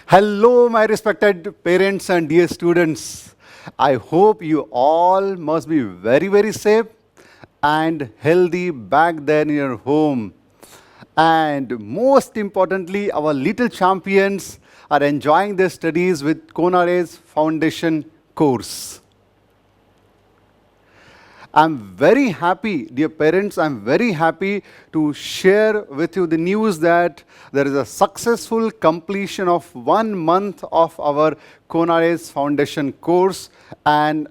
Hello, my respected parents and dear students. I hope you all must be very, very safe and healthy back there in your home. And most importantly, our little champions are enjoying their studies with Konare's foundation course. I'm very happy, dear parents, I'm very happy to share with you the news that there is a successful completion of 1 month of our Konare's foundation course. And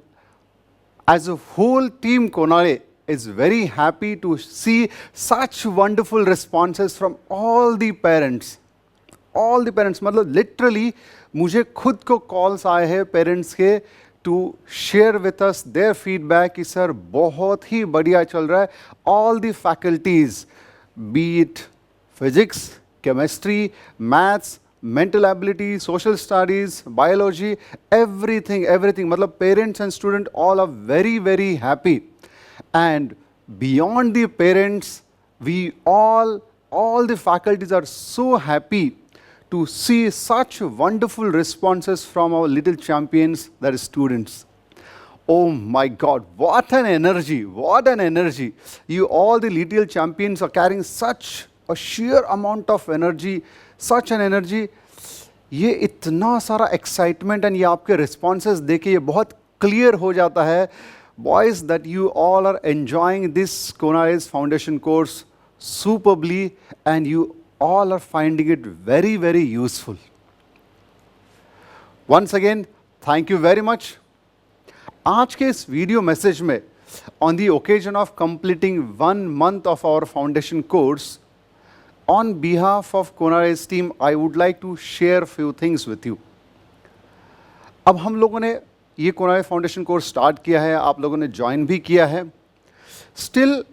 as a whole team, Konare is very happy to see such wonderful responses from all the parents. All the parents मतलब literally मुझे खुद को calls आए हैं parents के to share with us their feedback कि sir बहुत ही बढ़िया चल रहा है. All the faculties be it physics, chemistry, maths, mental ability, social studies, biology, everything. मतलब parents and students all are very, very happy. And beyond the parents, we all the faculties are so happy to see such wonderful responses from our little champions, that is students. Oh my God, what an energy, what an energy. You all the little champions are carrying such a sheer amount of energy, such an energy. ये इतना सारा excitement and ये आपके responses देखे ये बहुत clear हो जाता है boys that you all are enjoying this कोनारेस foundation course superbly and you all are finding it very, very useful. Once again, thank you very much. आज के इस वीडियो मैसेज में on the occasion of completing 1 month of our foundation course, on behalf of Konare's team, I would like to share few things with you. अब हम लोगों ने ये Konare foundation course start किया है, आप लोगों ने ज्वाइन भी किया है. Still,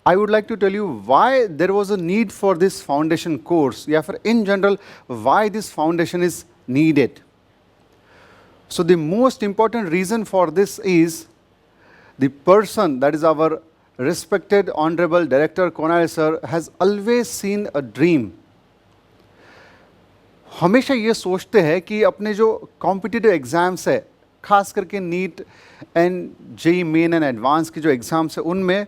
I would like to tell you why there was a need for this foundation course, या फिर in general why this foundation is needed. So the most important reason for this is the person, that is our respected honorable director Konare sir, has always seen a dream. हमेशा ये सोचते हैं कि अपने जो competitive exams है, खास करके NEET and JEE Main and advance के जो एग्ज़ाम्स है उनमें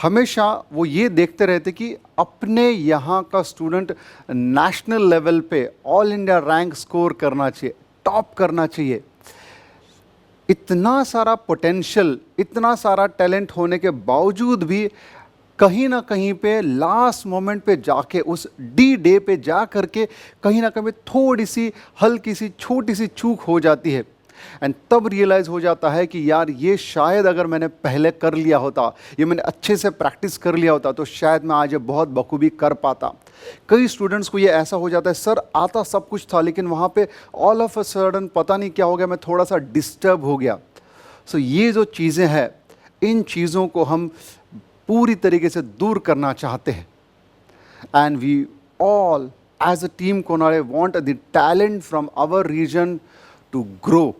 हमेशा वो ये देखते रहते कि अपने यहाँ का स्टूडेंट नेशनल लेवल पे ऑल इंडिया रैंक स्कोर करना चाहिए, टॉप करना चाहिए. इतना सारा पोटेंशियल, इतना सारा टैलेंट होने के बावजूद भी कहीं ना कहीं पे लास्ट मोमेंट पे जाके उस डी डे पे जा करके कहीं ना कहीं थोड़ी सी हल्की सी छोटी सी चूक हो जाती है. एंड तब रियलाइज़ हो जाता है कि यार ये शायद अगर मैंने पहले कर लिया होता, ये मैंने अच्छे से प्रैक्टिस कर लिया होता तो शायद मैं आज बहुत बखूबी कर पाता. कई स्टूडेंट्स को ये ऐसा हो जाता है सर आता सब कुछ था लेकिन वहाँ पे ऑल ऑफ अ सडन पता नहीं क्या हो गया, मैं थोड़ा सा डिस्टर्ब हो गया. सो ये जो चीज़ें हैं इन चीज़ों को हम पूरी तरीके से दूर करना चाहते हैं. And we all as a team Konare want the talent from our region to grow.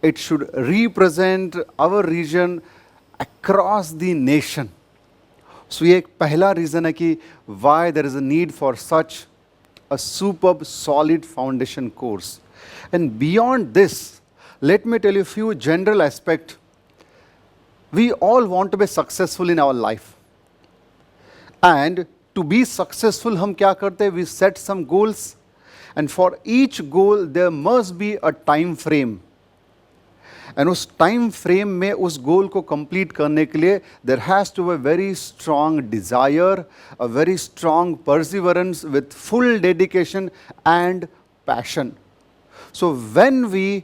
It should represent our region across the nation. So ये एक पहला रीज़न है कि why there is a need for such a superb solid foundation course. And beyond this, let me tell you a few general aspects. We all want to be successful in our life. And to be successful हम क्या करते हैं? We set some goals. And for each goal there must be a time frame. And उस time frame में उस goal को complete करने के लिए there has to be very strong desire, a very strong perseverance with full dedication and passion. So when we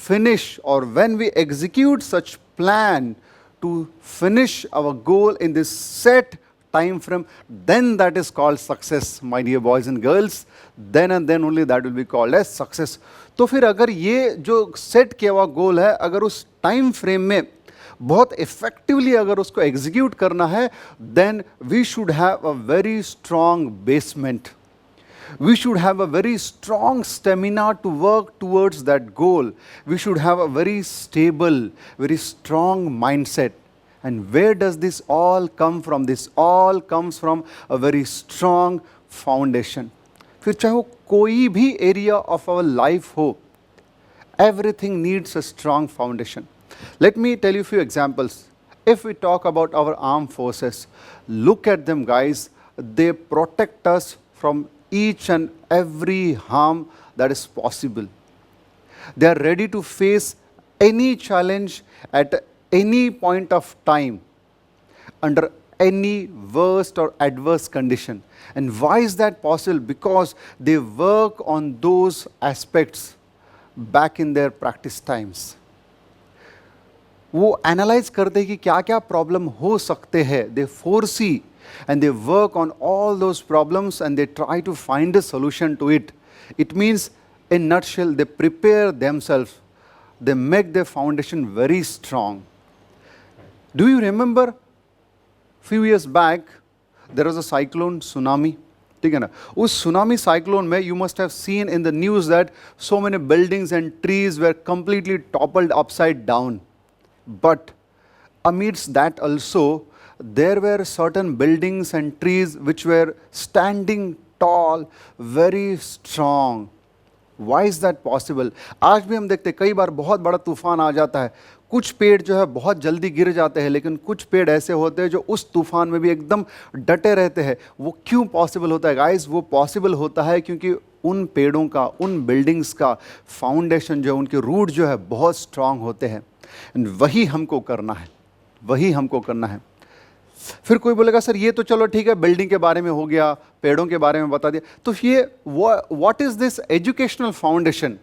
finish और when we execute such plan to finish our goal in this set time frame, then that is called success, my dear boys and girls. Then and then only that will be called as success. तो फिर अगर ये जो set किया हुआ गोल है अगर उस टाइम फ्रेम में बहुत इफेक्टिवली अगर उसको एग्जीक्यूट करना है, then we should have a very strong basement. We should have a very strong stamina to work towards that goal. We should have a very stable, very strong mindset. And where does this all come from? This all comes from a very strong foundation. फिर चाहे वो कोई भी area of our life हो, everything needs a strong foundation. Let me tell you a few examples. If we talk about our armed forces, look at them, guys. They protect us from each and every harm that is possible. They are ready to face any challenge at any point of time, under any worst or adverse condition. And why is that possible? Because they work on those aspects back in their practice times. वो analyse करते हैं कि क्या क्या problem हो सकते हैं. दे foresee and they work on all those problems and they try to find a solution to it. It means, in nutshell, they prepare themselves. They make their foundation very strong. Do you remember few years back there was a cyclone tsunami? ठीक है ना, उस tsunami cyclone में you must have seen in the news that so many buildings and trees were completely toppled upside down. But amidst that also there were certain buildings and trees which were standing tall, very strong. Why is that possible? आज भी हम देखते हैं कई बार बहुत बड़ा तूफान आ जाता है, कुछ पेड़ जो है बहुत जल्दी गिर जाते हैं, लेकिन कुछ पेड़ ऐसे होते हैं जो उस तूफान में भी एकदम डटे रहते हैं. वो क्यों पॉसिबल होता है गाइस? वो पॉसिबल होता है क्योंकि उन पेड़ों का, उन बिल्डिंग्स का फाउंडेशन जो है, उनके रूट जो है बहुत स्ट्रांग होते हैं. एंड वही हमको करना है, वही हमको करना है. फिर कोई बोलेगा सर ये तो चलो ठीक है, बिल्डिंग के बारे में हो गया, पेड़ों के बारे में बता दिया, तो ये what is this educational foundation?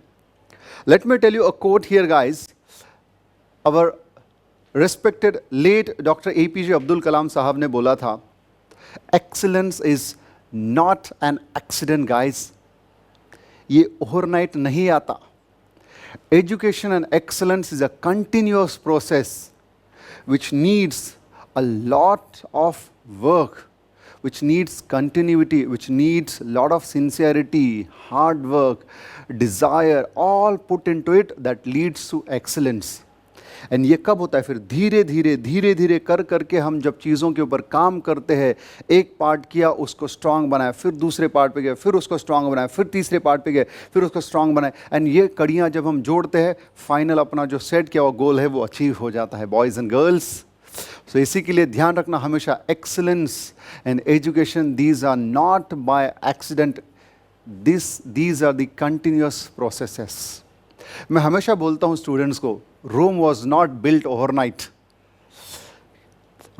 Let me tell you a quote here guys. Our respected late doctor APJ Abdul Kalam साहब ने बोला था, excellence is not an accident guys. ये ओवरनाइट नहीं आता. Education and excellence is a continuous process which needs a lot of work, which needs continuity, which needs a lot of sincerity, hard work, desire, all put into it that leads to excellence. And ये कब होता है? फिर धीरे धीरे कर करके हम जब चीज़ों के ऊपर काम करते हैं, एक पार्ट किया उसको स्ट्रांग बनाया, फिर दूसरे पार्ट पे गए, फिर उसको स्ट्रांग बनाया, फिर तीसरे पार्ट पे गए, फिर उसको स्ट्रांग बनाए. एंड ये कड़ियाँ जब हम जोड़ते हैं, फाइनल अपना जो सेट किया हुआ गोल है वो अचीव हो जाता है. बॉयज़ एंड गर्ल्स, सो इसी के लिए ध्यान रखना हमेशा, excellence and education, these are not by accident, these are the continuous processes. मैं हमेशा बोलता हूँ स्टूडेंट्स को, Rome was not built overnight.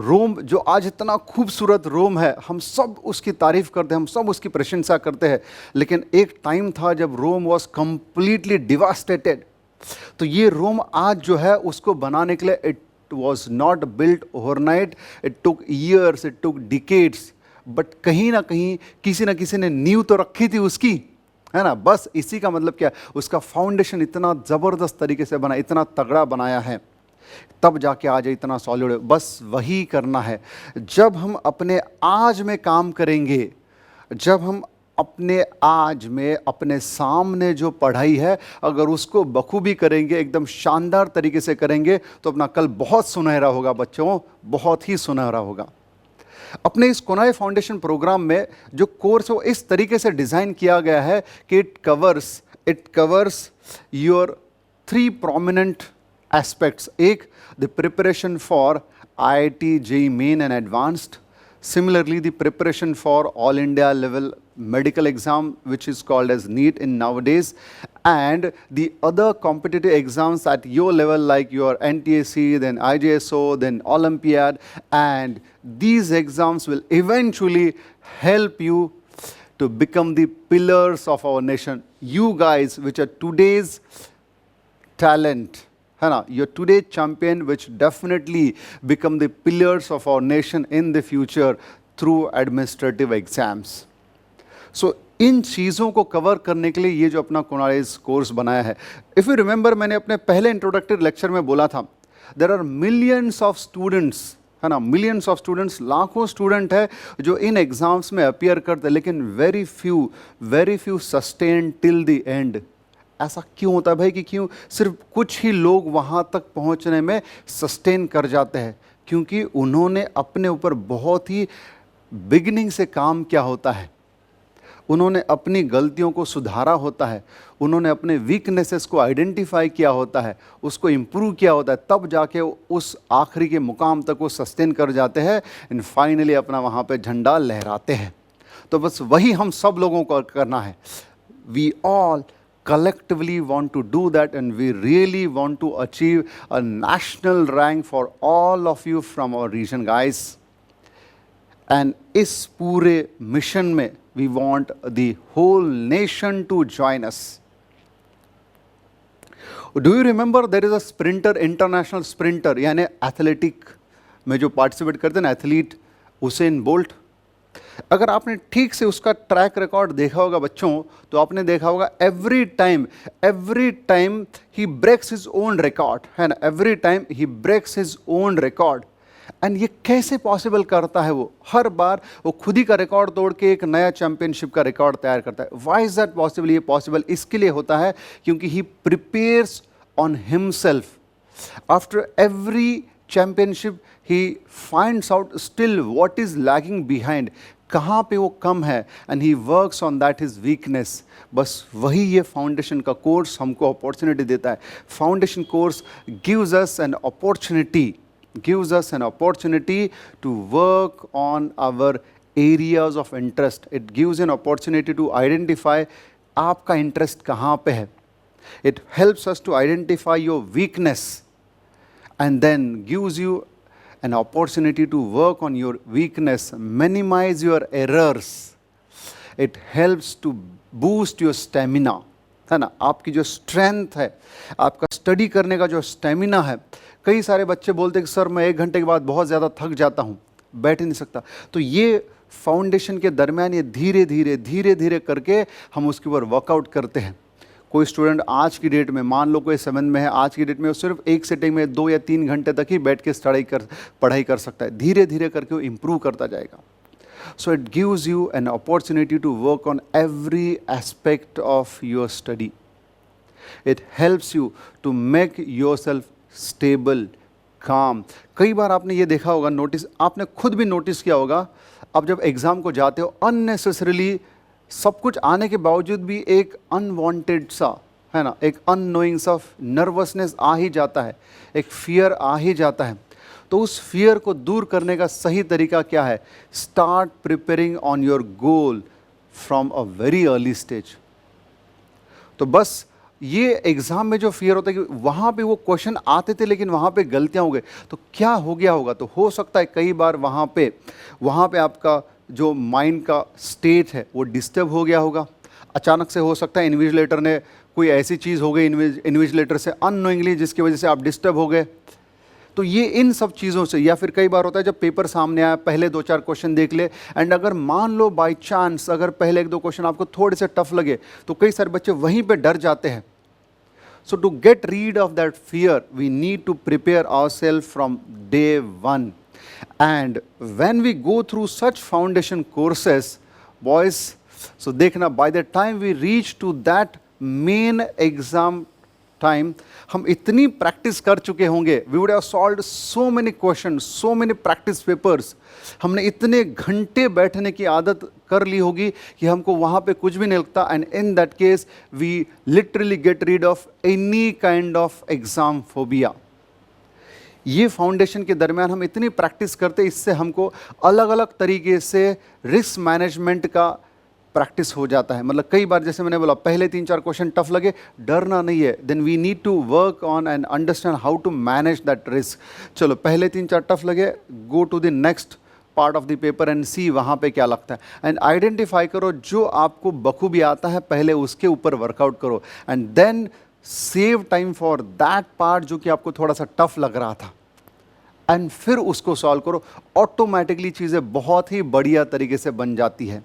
Rome जो आज इतना खूबसूरत रोम है, हम सब उसकी तारीफ करते हैं, हम सब उसकी प्रशंसा करते हैं, लेकिन एक टाइम था जब रोम वॉज कंप्लीटली डिवास्टेटेड. तो ये रोम आज जो है उसको बनाने के लिए it was not built overnight. It took years, it took decades. But कहीं ना कहीं किसी ना किसी ने नींव तो रखी थी उसकी, है ना. बस इसी का मतलब क्या, उसका फाउंडेशन इतना ज़बरदस्त तरीके से बना, इतना तगड़ा बनाया है, तब जाके आज इतना सॉलिड है. बस वही करना है. जब हम अपने आज में काम करेंगे, जब हम अपने आज में अपने सामने जो पढ़ाई है अगर उसको बखूबी करेंगे, एकदम शानदार तरीके से करेंगे, तो अपना कल बहुत सुनहरा होगा बच्चों, बहुत ही सुनहरा होगा. अपने इस कोनाई फाउंडेशन प्रोग्राम में जो कोर्स है वो इस तरीके से डिज़ाइन किया गया है कि it covers your 3 prominent aspects. एक, the preparation for IIT JEE main and advanced. Similarly, the preparation for all India level medical exam, which is called as NEET in nowadays, and the other competitive exams at your level like your NTSC, then IJSO, then Olympiad, and these exams will eventually help you to become the pillars of our nation. You guys, which are today's talent, है ना, you're today champion which definitely become the pillars of our nation in the future through administrative exams. So इन चीज़ों को cover करने के लिए ये जो अपना कोनाइज कोर्स बनाया है, इफ़ यू रिमेंबर मैंने अपने पहले इंट्रोडक्टरी लेक्चर में बोला था, there are millions of students, है ना, मिलियंस ऑफ स्टूडेंट्स, लाखों स्टूडेंट है जो इन एग्ज़ाम्स में अपीयर करते हैं, लेकिन very few sustain till the end. ऐसा क्यों होता है भाई, कि क्यों सिर्फ कुछ ही लोग वहाँ तक पहुँचने में सस्टेन कर जाते हैं? क्योंकि उन्होंने अपने ऊपर बहुत ही बिगिनिंग से काम किया होता है. उन्होंने अपनी गलतियों को सुधारा होता है, उन्होंने अपने वीकनेसेस को आइडेंटिफाई किया होता है, उसको इम्प्रूव किया होता है, तब जाके उस आखिरी के मुकाम तक वो सस्टेन कर जाते हैं एंड फाइनली अपना वहाँ पे झंडा लहराते हैं। तो बस वही हम सब लोगों को करना है। We all collectively want to do that, and we really want to achieve a national rank for all of you from our region, guys. And इस पूरे मिशन में we want the whole nation to join us. Do you remember there is a sprinter, international sprinter, यानी athletic में जो participate करते हैं ना, athlete Usain bolt. अगर आपने ठीक से उसका ट्रैक रिकॉर्ड देखा होगा बच्चों, तो आपने देखा होगा every time he breaks his own record, है ना, every time he breaks his own record. And ये कैसे पॉसिबल करता है? वो हर बार वो खुद ही का रिकॉर्ड तोड़ के एक नया चैंपियनशिप का रिकॉर्ड तैयार करता है। Why is that possible? ये पॉसिबल इसके लिए होता है क्योंकि he prepares on himself. After every championship he finds out still what is lagging behind, कहाँ पे वो कम है, and he works on that his weakness। बस वही ये फाउंडेशन का कोर्स हमको अपॉर्चुनिटी देता है। Foundation course gives us an opportunity to work on our areas of interest। it gives an opportunity to identify आपका इंटरेस्ट कहाँ पे है। it helps us to identify your weakness and then gives you an opportunity to work on your weakness, minimize your errors। it helps to boost your stamina, है ना, आपकी जो strength है, आपका स्टडी करने का जो स्टेमिना है। कई सारे बच्चे बोलते हैं कि सर मैं 1 घंटे के बाद बहुत ज़्यादा थक जाता हूँ, बैठ ही नहीं सकता। तो ये फाउंडेशन के दरमियान ये धीरे धीरे करके हम उसके ऊपर वर्कआउट करते हैं। कोई स्टूडेंट आज की डेट में, मान लो कोई 7 में है, आज की डेट में वो सिर्फ एक सिटिंग में 2 या 3 घंटे तक ही बैठ के पढ़ाई कर सकता है। धीरे धीरे करके वो इम्प्रूव करता जाएगा। So it gives you an opportunity to work on every aspect of your study. It helps you to make yourself stable, calm. कई बार आपने ये देखा होगा, नोटिस आपने खुद भी नोटिस किया होगा, अब जब एग्ज़ाम को जाते हो अननेसेसरीली सब कुछ आने के बावजूद भी एक अनवांटेड सा, है ना, एक अननोइंग सा नर्वसनेस आ ही जाता है, एक फियर आ ही जाता है। तो उस फियर को दूर करने का सही तरीका क्या है? Start preparing on your goal from a very early stage. तो बस ये एग्ज़ाम में जो फियर होता है कि वहाँ पे वो क्वेश्चन आते थे लेकिन वहाँ पे गलतियाँ हो गई, तो क्या हो गया होगा? तो हो सकता है कई बार वहाँ पे आपका जो माइंड का स्टेट है वो डिस्टर्ब हो गया होगा। अचानक से हो सकता है इन्विजिलेटर ने कोई ऐसी चीज़ हो गई इन्विजिलेटर से अननोइंगली, जिसकी वजह से आप डिस्टर्ब हो गए। तो ये इन सब चीज़ों से, या फिर कई बार होता है जब पेपर सामने आया, पहले 2-4 क्वेश्चन देख ले, एंड अगर मान लो बाय चांस अगर पहले 1-2 क्वेश्चन आपको थोड़े से टफ लगे, तो कई सारे बच्चे वहीं पे डर जाते हैं। So to get rid of that fear we need to prepare ourselves from day 1। And when we go through such foundation courses, boys, so देखना, by the time we reach to that main exam time, हम इतनी practice कर चुके होंगे, we would have solved so many questions, so many practice papers, हमने इतने घंटे बैठने की आदत कर ली होगी कि हमको वहाँ पे कुछ भी नहीं लगता। and in that case we literally get rid of any kind of exam phobia। ये फाउंडेशन के दरमियान हम इतनी प्रैक्टिस करते, इससे हमको अलग अलग तरीके से रिस्क मैनेजमेंट का प्रैक्टिस हो जाता है। मतलब कई बार जैसे मैंने बोला, पहले 3-4 क्वेश्चन टफ लगे, डरना नहीं है, then we need to work on and understand how to manage that risk. चलो पहले 3-4 टफ लगे, go to the next part of the paper and see वहाँ पे क्या लगता है, एंड आइडेंटिफाई करो जो आपको बखूबी आता है, पहले उसके ऊपर वर्कआउट करो, and then save time for that part जो कि आपको थोड़ा सा टफ लग रहा था, एंड फिर उसको सॉल्व करो। ऑटोमेटिकली चीज़ें बहुत ही बढ़िया तरीके से बन जाती है।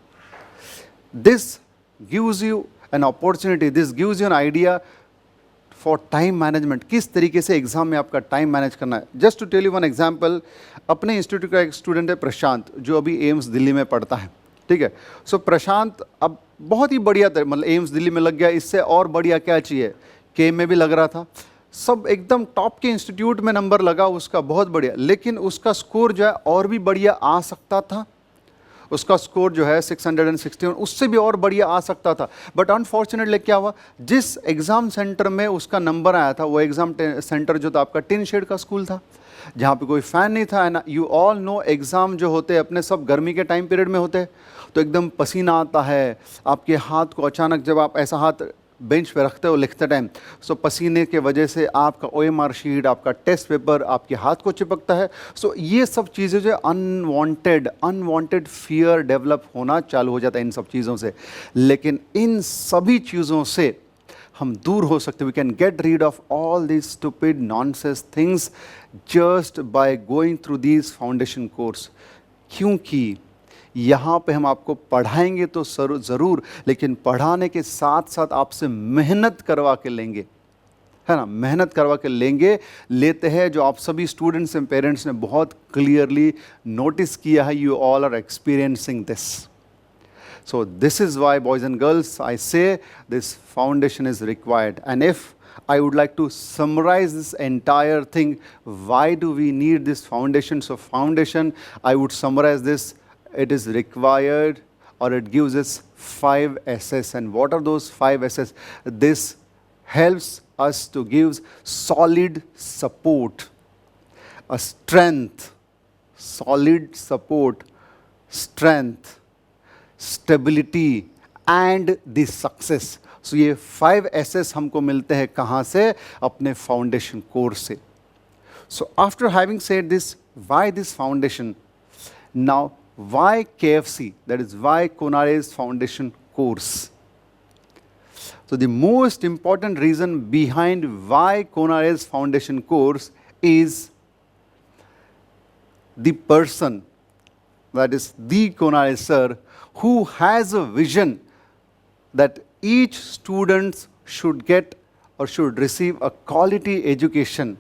This gives you an opportunity, this gives you an idea for time management, किस तरीके से एग्जाम में आपका टाइम मैनेज करना है। Just to tell you one example, अपने इंस्टीट्यूट का एक स्टूडेंट है प्रशांत, जो अभी एम्स दिल्ली में पढ़ता है, ठीक है। सो प्रशांत अब बहुत ही बढ़िया, मतलब एम्स दिल्ली में लग गया, इससे और बढ़िया क्या चाहिए, के में भी लग रहा था, सब एकदम टॉप के इंस्टीट्यूट में नंबर लगा उसका, बहुत बढ़िया, लेकिन उसका स्कोर जो है और भी बढ़िया आ सकता था, उसका स्कोर जो है 661, उससे भी और बढ़िया आ सकता था, बट अनफॉर्चुनेटली क्या हुआ, जिस एग्ज़ाम सेंटर में उसका नंबर आया था वो एग्ज़ाम सेंटर जो था आपका टिन शेड का स्कूल था, जहाँ पे कोई फ़ैन नहीं था। And you all know exam जो होते हैं अपने सब गर्मी के टाइम पीरियड में होते हैं, तो एकदम पसीना आता है आपके हाथ को, अचानक जब आप ऐसा हाथ बेंच पे रखते हो लिखते टाइम, सो पसीने के वजह से आपका OMR शीट, आपका टेस्ट पेपर आपके हाथ को चिपकता है। सो ये सब चीज़ें जो अनवांटेड फियर डेवलप होना चालू हो जाता है इन सब चीज़ों से। लेकिन इन सभी चीज़ों से हम दूर हो सकते, we can get rid of all this stupid nonsense things just by going through these foundation course. क्योंकि यहाँ पे हम आपको पढ़ाएंगे तो ज़रूर, लेकिन पढ़ाने के साथ साथ आपसे मेहनत करवा के लेंगे, है ना, मेहनत करवा के लेते हैं, जो आप सभी स्टूडेंट्स एंड पेरेंट्स ने बहुत क्लियरली नोटिस किया है। You all are experiencing this. So this is why, boys and girls, I say this foundation is required. And if I would like to summarize this entire thing, why do we need this foundation? So foundation, I would summarize this, it is required, or it gives us 5 S's. And what are those 5 S's? This helps us to give solid support, a strength, solid support, strength, stability and the success. So ये 5 S's हमको मिलते हैं कहाँ से? अपने foundation course से। So after having said this, why this foundation? Now why KFC, that is why कोनारेस foundation course? So the most important reason behind why Konares Foundation course is the person, that is the Konares sir, who has a vision that each student should get or should receive a quality education,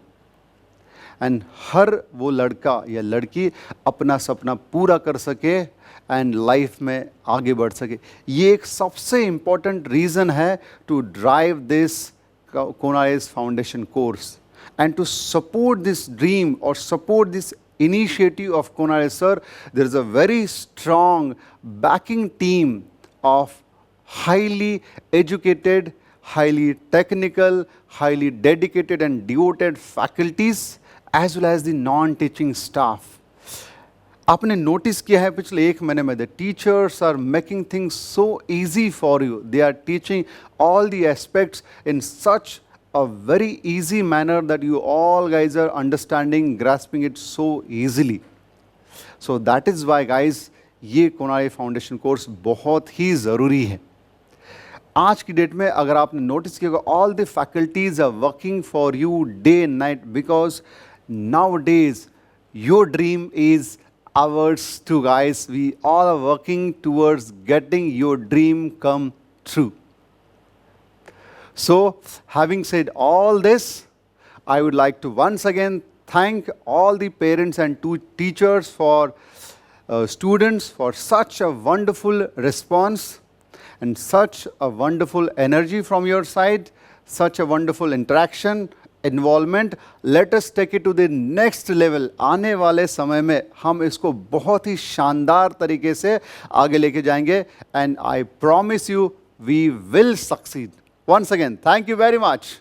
and हर वो लड़का या लड़की अपना सपना पूरा कर सके and life में आगे बढ़ सके। ये एक सबसे इम्पॉर्टेंट रीज़न है to drive this कोनारेस foundation course and to support this dream or support this initiative of Konares sir. There is a very strong backing team of highly educated, highly technical, highly dedicated and devoted faculties as well as the non-teaching staff. आपने notice किया है पिछले 1 महीने में, the teachers are making things so easy for you. They are teaching all the aspects in such a very easy manner that you all guys are understanding, grasping it so easily. So that is why guys, ये Konare foundation course बहुत ही ज़रूरी है। आज की date में अगर आपने notice किया होगा, all the faculties are working for you day and night, because nowadays your dream is ours too guys. We all are working towards getting your dream come true. So, having said all this, I would like to once again thank all the parents and teachers for students for such a wonderful response and such a wonderful energy from your side, such a wonderful interaction, involvement. Let us take it to the next level. आने वाले समय में हम इसको बहुत ही शानदार तरीके से आगे लेके जाएंगे, and I promise you we will succeed. Once again, thank you very much.